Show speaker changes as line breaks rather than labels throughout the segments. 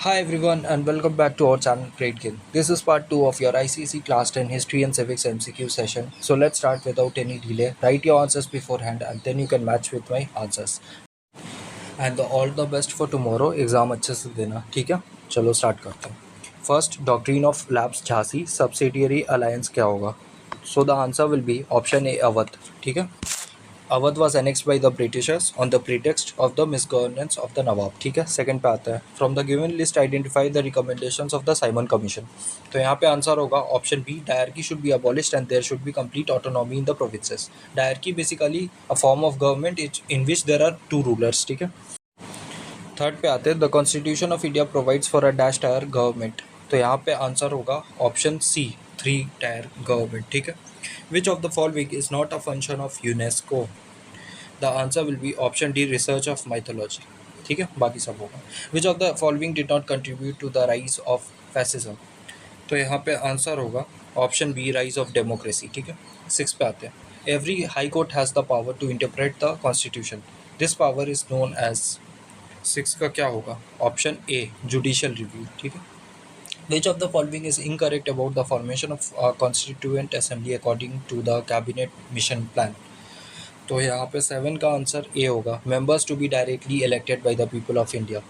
Hi everyone and welcome back to our channel Great Kill. This is part 2 of your ICC Class 10 History and Civics MCQ session. So let's start without any delay. Write your answers beforehand and then you can match with my answers. And all the best for tomorrow. Exam अच्छे से देना ठीक है. चलो start करते हैं. First doctrine of labs Jhansi subsidiary alliance क्या होगा. So the answer will be option A Awadh. ठीक है. Awadh was annexed by the Britishers on the pretext of the misgovernance of the Nawab. ठीक है. सेकंड पे आता है from the given list identify the recommendations of the Simon Commission. तो यहाँ पे आंसर होगा option B dyarchy should be abolished and there should be complete autonomy in the provinces. Dyarchy basically a form of government in which there are two rulers. ठीक है. Third पे आते हैं the constitution of India provides for a dash tyre government. तो यहाँ पे answer होगा option सी 3 tyre government. ठीक है. Which of the following is not a function of UNESCO. The answer will be option D research of mythology. ठीक है. बाकी सब होगा. Which of the following did not contribute to the rise of fascism. तो यहाँ पे answer होगा option B rise of democracy. ठीक है. सिक्स पे आते हैं every high court has the power to interpret the constitution. This power is known as. Six का क्या होगा ऑप्शन ए जुडिशियल रिव्यू. ठीक है. Which of the following is incorrect about the formation of constituent assembly according to the cabinet mission plan. तो यहाँ पे seven का answer A होगा members to be directly elected by the people of India.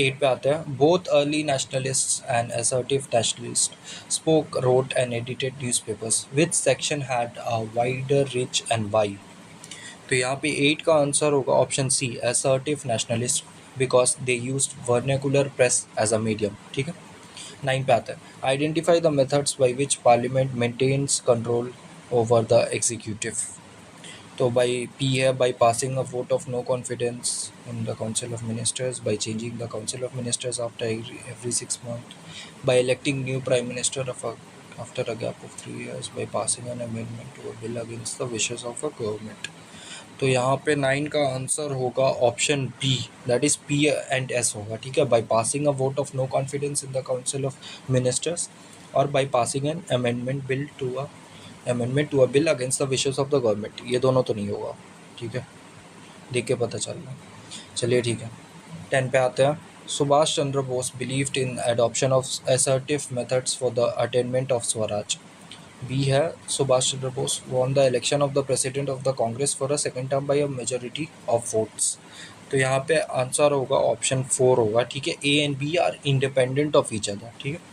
Eight पे आते हैं both early nationalist and assertive nationalist spoke wrote and edited newspapers which section had a wider reach and Y. तो यहाँ पे eight का answer होगा option C assertive nationalist because they used vernacular press as a medium. ठीक है. Nine पे आता है identify the methods by which parliament maintains control over the executive. तो बाई पी है by passing a vote of no confidence in the council of ministers by changing the council of ministers after every 6 months by electing new prime minister after a gap of 3 years by passing an amendment to a bill against the wishes of a government. तो यहाँ पे 9 का answer होगा option B that is P and S होगा. ठीक है. By passing a vote of no confidence in the council of ministers और by passing an amendment to a bill against the wishes of the government. ये दोनों तो नहीं होगा. ठीक है. देख के पता चल रहा है. चलिए ठीक है. 10 पे आते हैं Subhas Chandra Bose believed in adoption of assertive methods for the attainment of Swaraj. B है Subhas Chandra Bose won the election of the president of the Congress for a second term by a majority of votes. तो यहाँ पे आंसर होगा ऑप्शन 4 होगा. ठीक है. A and B are independent of each other. ठीक है.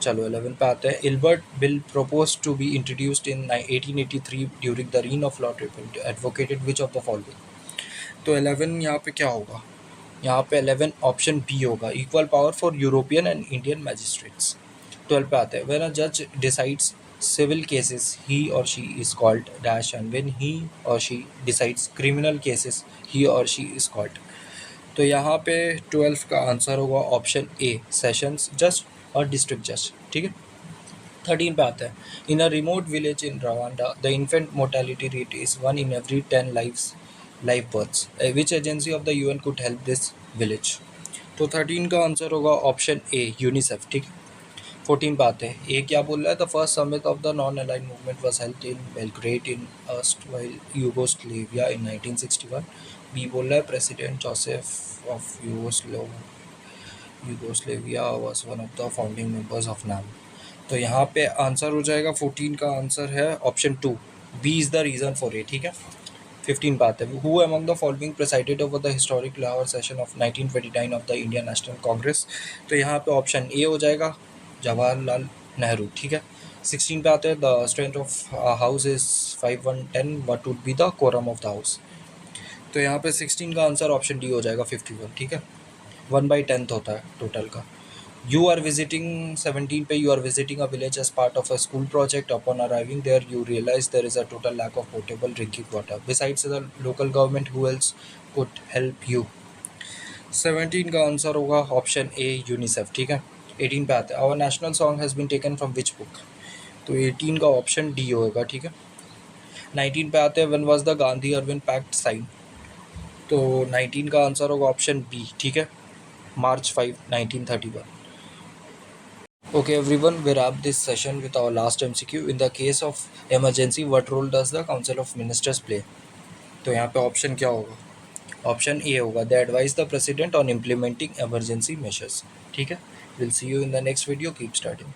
चलो 11 पे आते हैं Ilbert bill propose to be introduced in 1883 during the reign of Lord Ripon advocated which of the following. तो 11 यहाँ पे क्या होगा यहाँ पे 11 ऑप्शन बी होगा equal power for European and Indian magistrates. 12 पे आते हैं व्हेन अ जज decides civil cases he or she is called dash and when he or she decides criminal cases he or she is called. तो यहाँ पे 12 का answer होगा option ए sessions जज और डिस्ट्रिक्ट जज. ठीक है. 13 पे आता है in a remote village in Rwanda the infant mortality rate is 1 in every 10 life births which agency of the UN could help this village. तो 13 का आंसर होगा ऑप्शन ए यूनिसेफ. ठीक है. 14 पे आते हैं ए क्या बोल रहा है the first summit of the non aligned movement was held in Belgrade in erstwhile Yugoslavia in 1961. B बोल रहा है president Joseph of Yugoslavia was one of the founding members of NAM. तो यहाँ पे आंसर हो जाएगा 14 का आंसर है option 2 B is the reason for A. ठीक है. 15 पे आते हैं who among the following presided over the historic Lahore session of 1929 of the Indian National Congress. तो यहाँ पे ऑप्शन ए हो जाएगा जवाहरलाल नेहरू. ठीक है. 16 पे आते हैं the strength of house is 5 1 10 what would be the quorum of the house. तो यहाँ पे 16 का आंसर ऑप्शन डी हो जाएगा 51. ठीक है. 1/10 होता है टोटल का. You are visiting 17 पे you are visiting a village as part of a school project. Upon arriving there, you realize there is a total lack of potable drinking water. Besides the local government, who else could help you? 17 का answer होगा option ए UNICEF. ठीक है. 18 पे आते हैं our national song has been taken from which book. तो 18 का option D होगा. ठीक है. 19 पे आते हैं when was the Gandhi Irwin pact sign. तो 19 का आंसर होगा ऑप्शन बी. ठीक है. March 5 1931. Okay everyone, we wrap this session with our last MCQ. In the case of emergency, what role does the Council of Ministers play? तो यहाँ पे option क्या होगा ऑप्शन ए होगा, दे advise the president on implementing emergency measures. ठीक है, will see you in the next video, keep studying.